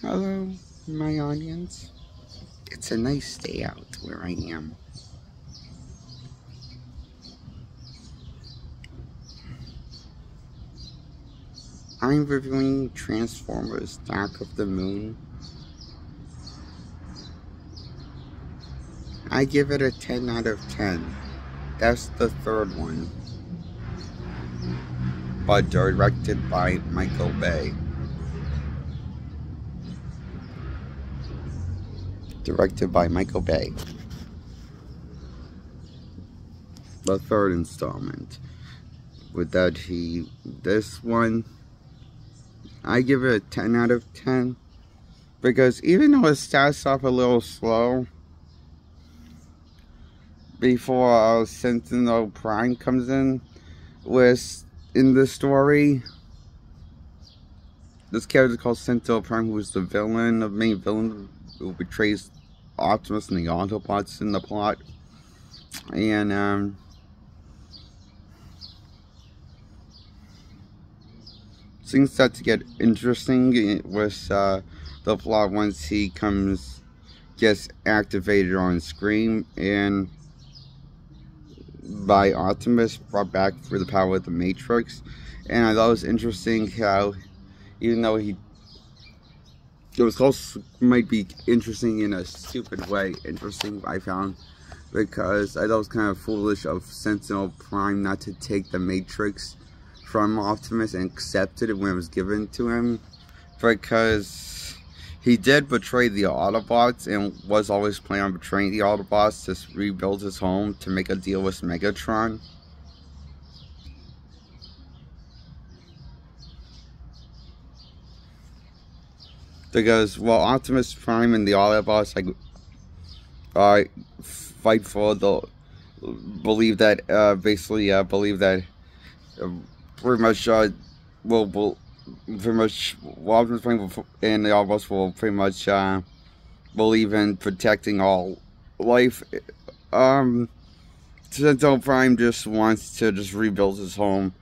Hello, my audience. It's a nice day out where I am. I'm reviewing Transformers Dark of the Moon. I give it a 10 out of 10. That's the third one, but directed by Michael Bay. Directed by Michael Bay. The third installment. This one, I give it a 10 out of 10. Because even though it starts off a little slow, before Sentinel Prime comes in the story. This character called Sentinel Prime, who is the main villain who betrays Optimus and the Autobots in the plot. And things start to get interesting with the plot once he gets activated on screen and by Optimus, brought back for the power of the Matrix. And I thought it was interesting how, even though it was also might be interesting in a stupid way, interesting I found, because I thought it was kind of foolish of Sentinel Prime not to take the Matrix from Optimus and accept it when it was given to him, because he did betray the Autobots and was always planning on betraying the Autobots to rebuild his home to make a deal with Megatron. Because while Optimus Prime and the Autobots fight for the believe that pretty much Optimus Prime and the Autobots will pretty much believe in protecting all life. Sentinel Prime just wants to rebuild his home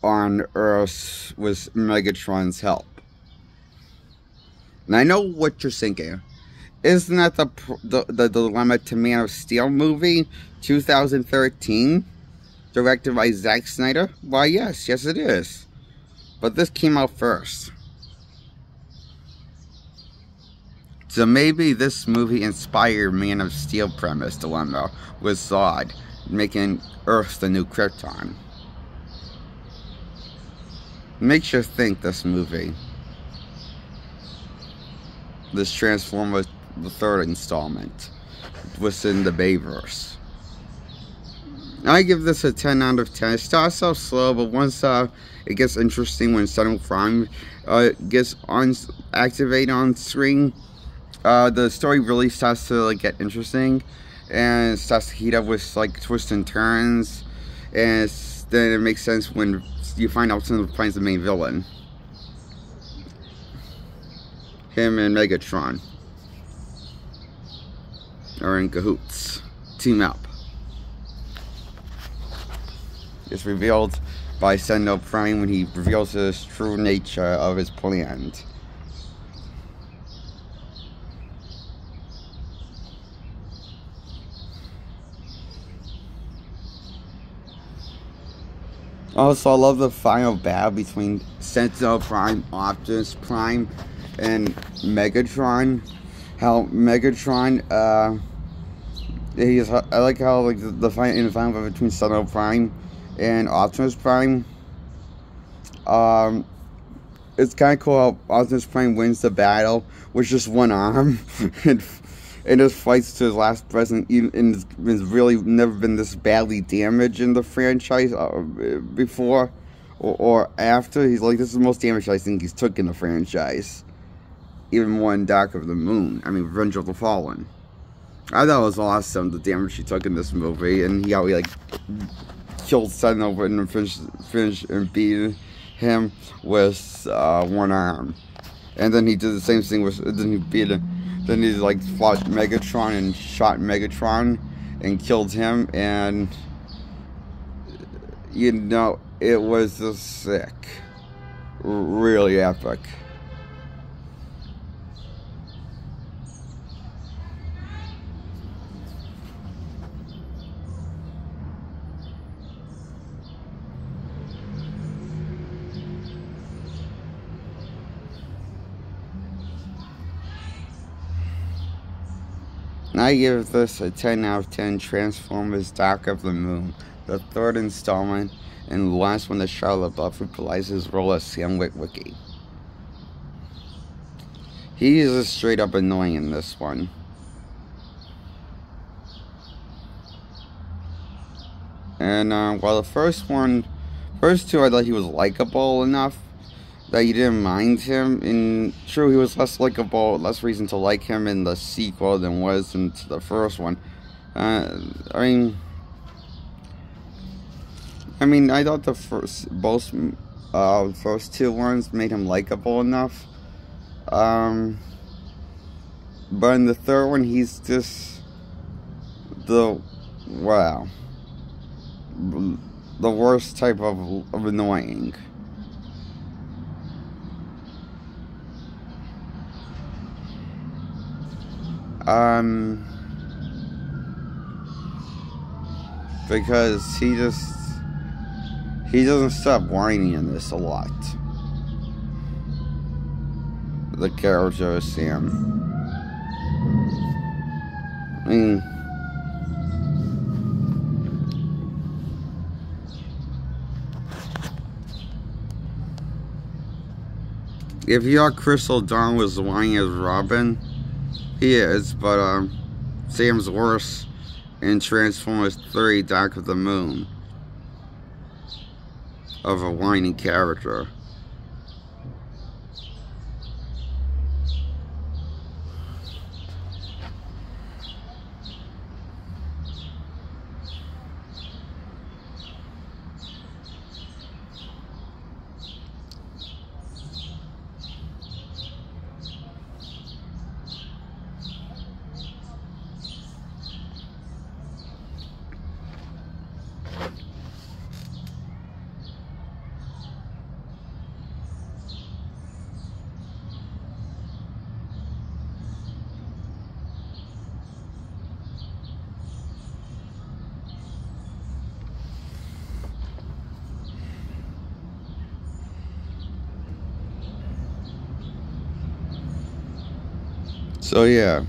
on Earth with Megatron's help. And I know what you're thinking. Isn't that the dilemma to Man of Steel movie 2013, directed by Zack Snyder? Why, yes it is. But this came out first. So maybe this movie inspired Man of Steel premise dilemma with Zod, making Earth the new Krypton. Makes you think, this movie. This Transformers, the third installment, within the Bayverse. I give this a 10 out of 10. It starts off slow, but once it gets interesting when Sentinel Prime gets activated on screen, the story really starts to get interesting, and it starts to heat up with twists and turns, and then it makes sense when you find out Sentinel Prime's the main villain. Him and Megatron are in cahoots. Team up. It's revealed by Sentinel Prime when he reveals the true nature of his plan. Also, I love the final battle between Sentinel Prime, Optimus Prime, and Megatron. How Megatron, I like how the fight in the final battle between Sentinel Prime and Optimus Prime. It's kind of cool how Optimus Prime wins the battle with just one arm, and just fights to his last breath, and has really never been this badly damaged in the franchise before or after. He's like, this is the most damage I think he's took in the franchise. Even more in Dark of the Moon. I mean, Revenge of the Fallen. I thought it was awesome, the damage he took in this movie, and how he killed Sentinel and finished and beat him with one arm. And then he did the same thing then he fought Megatron and shot Megatron and killed him, and it was just sick. Really epic. I give this a 10 out of 10. Transformers Dark of the Moon, the third installment, and the last one that Shia LaBeouf reprises his role as Sam Witwicky. He is just straight up annoying in this one. And while the first two I thought he was likable enough that you didn't mind him. And true, he was less likable, less reason to like him in the sequel than was in the first one. I mean, I thought the first two ones made him likable enough. But in the third one, he's just the worst type of annoying. Because he doesn't stop whining in this a lot. The character of Sam. I mean, if you thought Crystal Dawn was whining as Robin, he is, but Sam's worse in Transformers 3 Dark of the Moon of a whiny character. So yeah.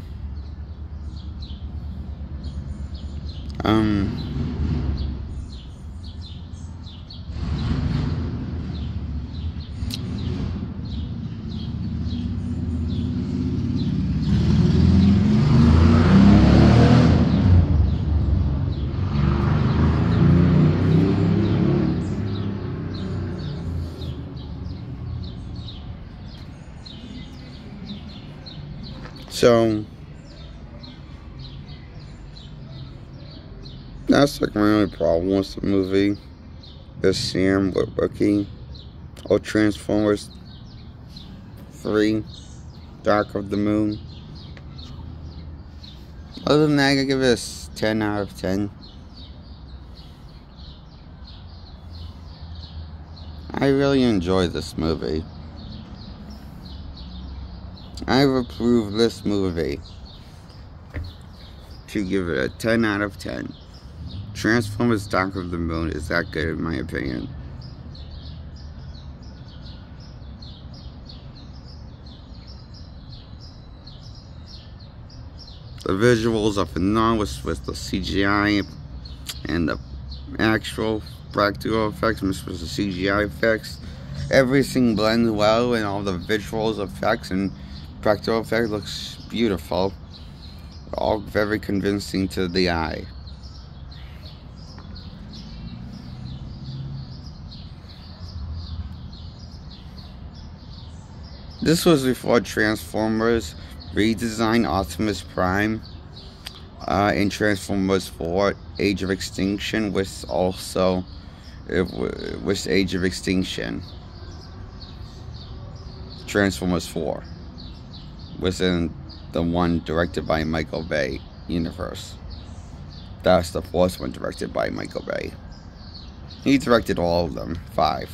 So that's like my only problem with the movie. Is Sam Witwicky or Transformers 3 Dark of the Moon. Other than that, I give this 10 out of 10. I really enjoy this movie. I've approved this movie to give it a 10 out of 10. Transformers Dark of the Moon is that good in my opinion. The visuals are phenomenal with the CGI and the actual practical effects mixed with the CGI effects. Everything blends well, and all the visuals, effects, and practical effects looks beautiful. All very convincing to the eye. This was before Transformers redesigned Optimus Prime in Transformers 4 Age of Extinction, with also with Age of Extinction. Transformers 4 was in the one directed by Michael Bay universe. That's the fourth one directed by Michael Bay. He directed all of them, 5.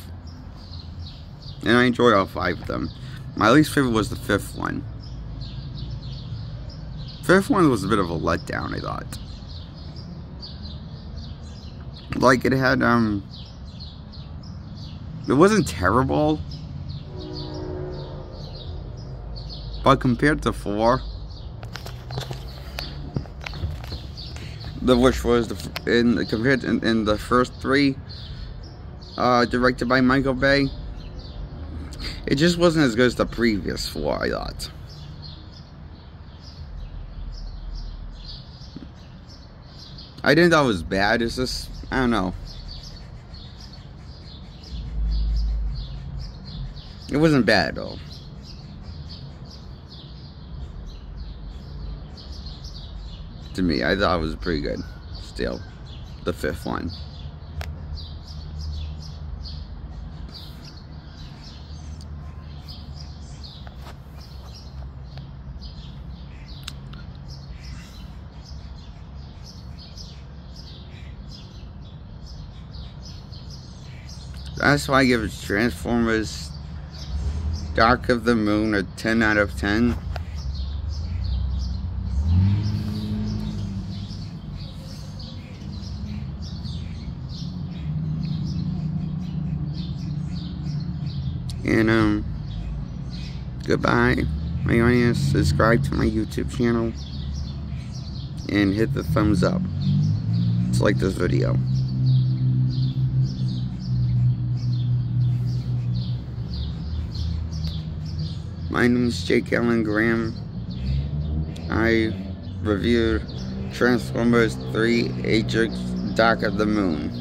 And I enjoyed all 5 of them. My least favorite was the 5th one. 5th one was a bit of a letdown, I thought. Like, it had, it wasn't terrible. But compared to 4, which was compared in the first three, directed by Michael Bay. It just wasn't as good as the previous four, I thought. I didn't thought it was bad. It's just, I don't know. It wasn't bad at all. To me, I thought it was pretty good. Still, the fifth one. That's why I give it Transformers Dark of the Moon a 10 out of 10. And goodbye, my audience. Subscribe to my YouTube channel and hit the thumbs up to like this video. My name is Jake Allen Graham. I reviewed Transformers 3 Atrix Dark of the Moon.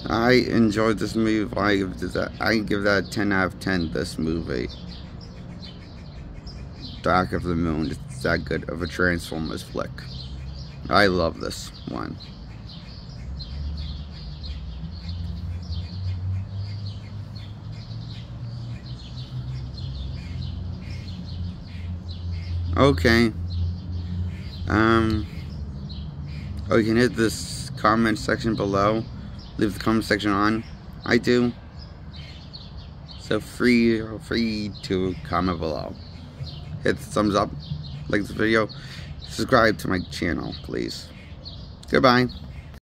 I enjoyed this movie. I give that a 10 out of 10, this movie. Dark of the Moon. It's that good of a Transformers flick. I love this one. Okay. Oh, you can hit this comment section below. Leave the comment section on. I do. So free to comment below. Hit the thumbs up. Like this video. Subscribe to my channel, please. Goodbye.